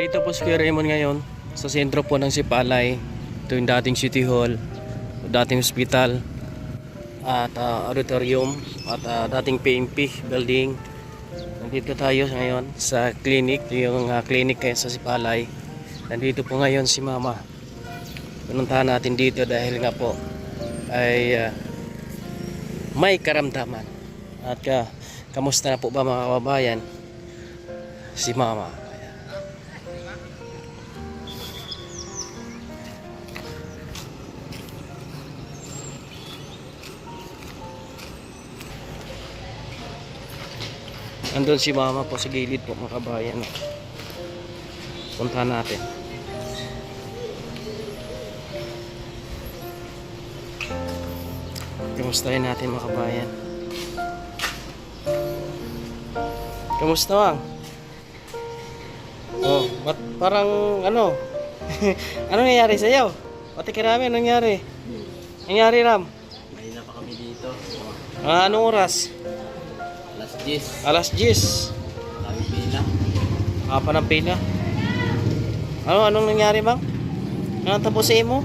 Nandito po si Kuya Raymond ngayon sa sentro po ng Sipalay. Ito yung dating City Hall, dating hospital at auditorium at dating PMP building. Nandito tayo ngayon sa clinic, yung clinic kayo sa Sipalay. Nandito po ngayon si Mama. Pinuntahan natin dito dahil nga po ay may karamdaman. At kamusta na po ba mga kababayan? Si Mama. Andun si Mama po sa gilid po mga kabayan. Puntahan natin. Kamustahin natin mga kabayan. Kamusta Wang? Oh, ba't parang ano? Ano nangyari sa'yo? Pati kirami, anong nangyari? Nangyari Ram? Mahina pa kami dito. Anong oras? Alas 10. Alas 10. Kami pila. Apa ng pila? Anong nangyari bang? Anong tapusin mo?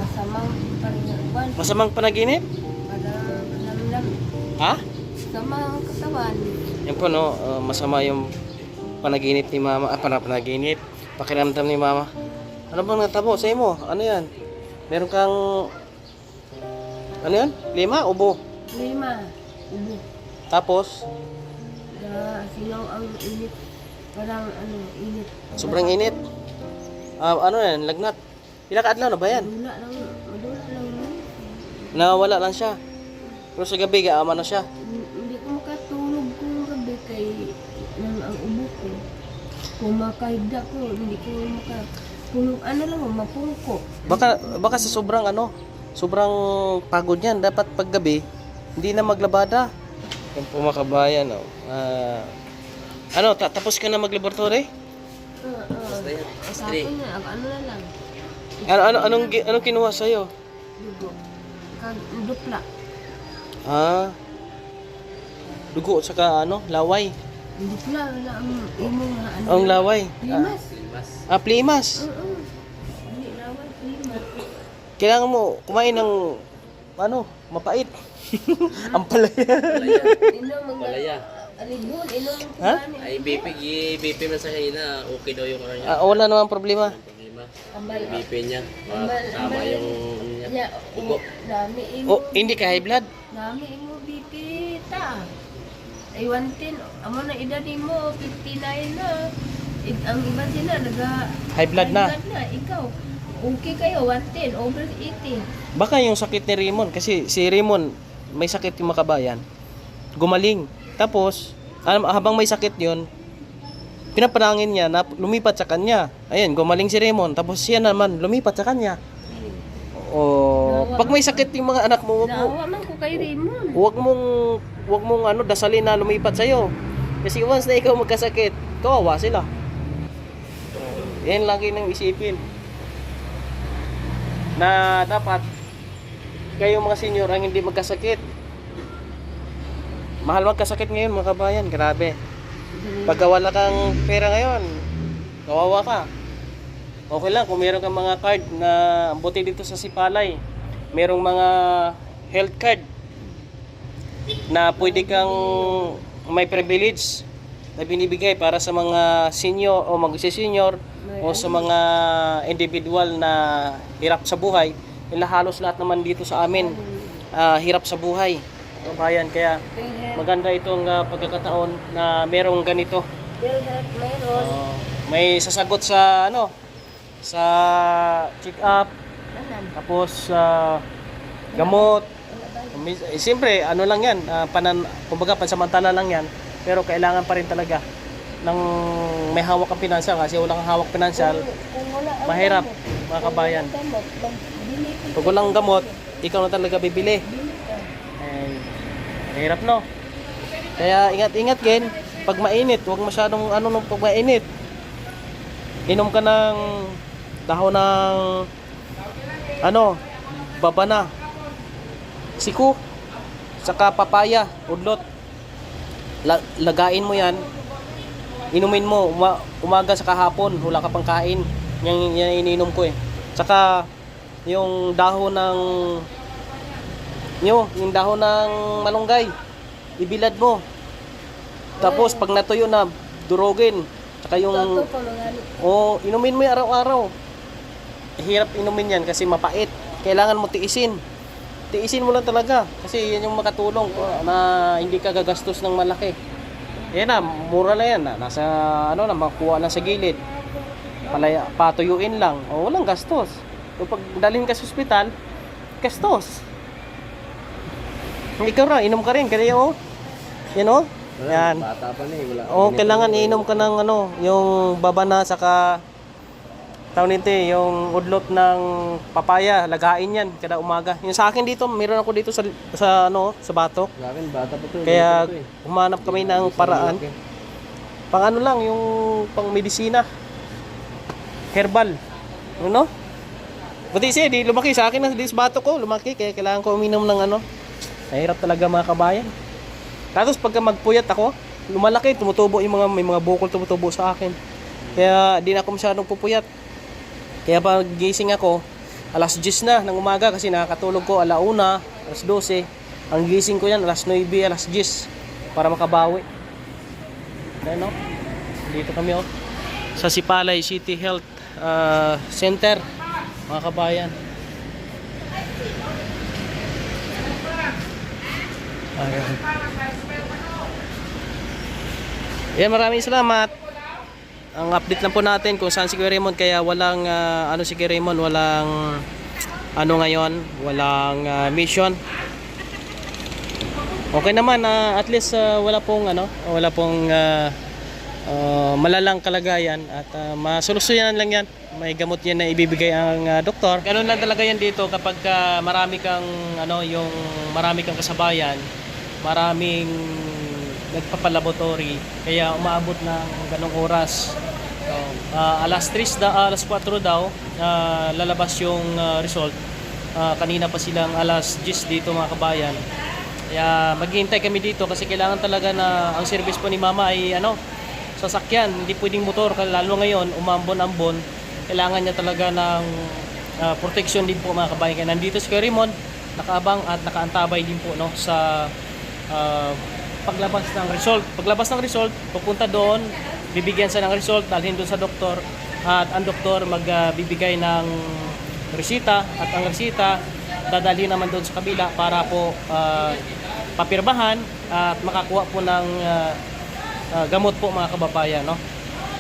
Masamang panaginip. Masamang panaginip? Malamlam. Ha? Masamang katawan. Yan po no, masama yung panaginip ni Mama. Panaginip. Pakiramdam ni Mama. Ano bang natabo sa mo? Ano yan? Meron kang... Ano yan? 5? Ubo? 5. Ubo. Tapos? Silaw ang init. Parang init. Sobrang init. Ano yan? Lagnat. Pila ka adlaw na ba yan? Madula lang yun. Nawala lang siya. Pero sa gabi, gaama na siya. Hindi ko makatulog kung gabi kay ang ubo ko. Kung makahigda ko, hindi ko kung ano lang, mapungko. Baka sa sobrang sobrang pagod yan. Dapat paggabi, hindi na maglabada. Yung po mga kabayan, tapos ka na maglaboratory? Basta yan. Sa akin na, ano na lang. Anong kinuha sa'yo? Dugo. Dupla. Dugo at saka laway. Dupla na ang imo nga ano. Ang laway. Limas. Limas. Plimas. Oo. Hindi laway, limas. Kailangan mo kumain ng mapait. Ang palaya. Inom mga Palaya. Aribon, inom ang Ha? kumani. Ay, BP man sa kanina. Okay daw yung ano niya. Wala namang problema. Problema. Ambal. BP niya. Ambal. Tama yung ano niya. Ya, Ubo. dami imo. Hindi ka high blood? Dami imo BP ta. Ay 110, amo na edad mo 59 na. Ang iba sila High blood na. Ikaw. Okay kayo 110 over 80. Baka yung sakit ni Raymond, kasi si Raymond may sakit yung makabayan. Gumaling. Tapos, habang may sakit yun, pinapanangin niya na lumipat sa kanya. Ayan, gumaling si Raymond. Tapos siya naman lumipat sa kanya. Pag may sakit yung mga anak mo, Naawa man ko kay Raymond. Huwag mong dasalin na lumipat sa'yo. Kasi once na ikaw magkasakit, kawawa sila. Yan lagi nang isipin. Na dapat kayong mga senior ang hindi magkasakit. Mahal magkasakit ngayon mga kabayan, grabe. Pagka wala kang pera ngayon, kawawa ka. Okay lang kung meron kang mga card na buti dito sa Sipalay. Merong mga health card na pwede kang may privilege na binibigay para sa mga senior o mag-senior o sa mga individual na hirap sa buhay. Halos lahat naman dito sa amin hirap sa buhay. Kabayan, kaya maganda itong pagkakataon na merong ganito. Mayroon. May sasagot sa sa check-up, tapos gamot. Siyempre, lang yan, kumbaga pansamantala lang yan, pero kailangan pa rin talaga ng may hawak ang pinansyal, kasi wala kang hawak pinansyal, mahirap mga kabayan. Pag walang gamot, ikaw na talaga bibili. Mahirap no? Kaya ingat-ingat din, pag mainit, huwag masyadong pag mainit. Inom ka ng dahon ng babana, siku, saka papaya, udlot. Lagain mo yan inumin mo umaga sa kahapon, wala ka pang kain. Yan iniinom ko eh. Tsaka yung dahon ng yung dahon ng malunggay, ibilad mo. Tapos pag natuyo na, durogin. Tsaka yung Toto pa mga ano. inumin mo yung araw-araw. Hirap inumin yan kasi mapait. Kailangan mo tiisin. Tiisin mo lang talaga kasi yan yung makatulong na hindi ka gagastos ng malaki. Yan na, mura lang yan. Nasa makuha lang sa gilid. Patuyuin lang. Walang gastos. So, pag dalhin ka sa ospital, gastos. Ikaw ra, inom ka rin. Kaya yan yan. Bata pa na eh. Wala. Kailangan iinom ka ng yung babana saka tawag nito yung udlot ng papaya, lagain yan kada umaga. Yung sa akin dito, meron ako dito sa sa batok. Sa akin, bata pa to. Kaya Bata to eh. humanap kami ng paraan. Pang lang, yung pang medisina. Herbal. Buti siya, di lumaki sa akin na di sa batok ko, lumaki. Kaya kailangan ko uminom ng Mahirap talaga mga kabayan. Tapos pagka magpuyat ako, lumalaki, tumutubo may mga bukol tumutubo sa akin. Kaya di na ako masyadong pupuyat. Kaya pag gising ako, alas 10 na ng umaga kasi nakakatulog ko alauna, alas 12. Ang gising ko yan, alas 9, alas 10 para makabawi. Ayan dito kami sa Sipalay City Health Center, mga kabayan. Ayan. Yan, maraming salamat. Ang update lang po natin kung saan si Kuya Raymond, kaya walang si Kuya Raymond, walang ngayon, walang mission. Okay naman, at least wala pong malalang kalagayan at masolusyonan lang yan. May gamot yan na ibibigay ang doktor. Ganun lang talaga yan dito kapag marami kang kasabayan, maraming nagpapalaboratory, kaya umaabot ng ganong oras. Alas 4 daw lalabas yung result. Kanina pa silang alas 10 dito mga kabayan. Kaya maghihintay kami dito kasi kailangan talaga na ang service po ni mama ay sasakyan, hindi pwedeng motor, lalo ngayon umambon-ambon. Kailangan niya talaga ng protection din po mga kabayan. Kaya nandito si Kuya Raymond, nakaabang at nakaantabay din po sa paglabas ng result. Paglabas ng result, pupunta doon, bibigyan siya ng result, dalhin doon sa doktor, at ang doktor magbibigay ng resita, at ang resita dadalhin naman doon sa kabila para po papirmahan at makakuha po ng gamot po mga kababayan.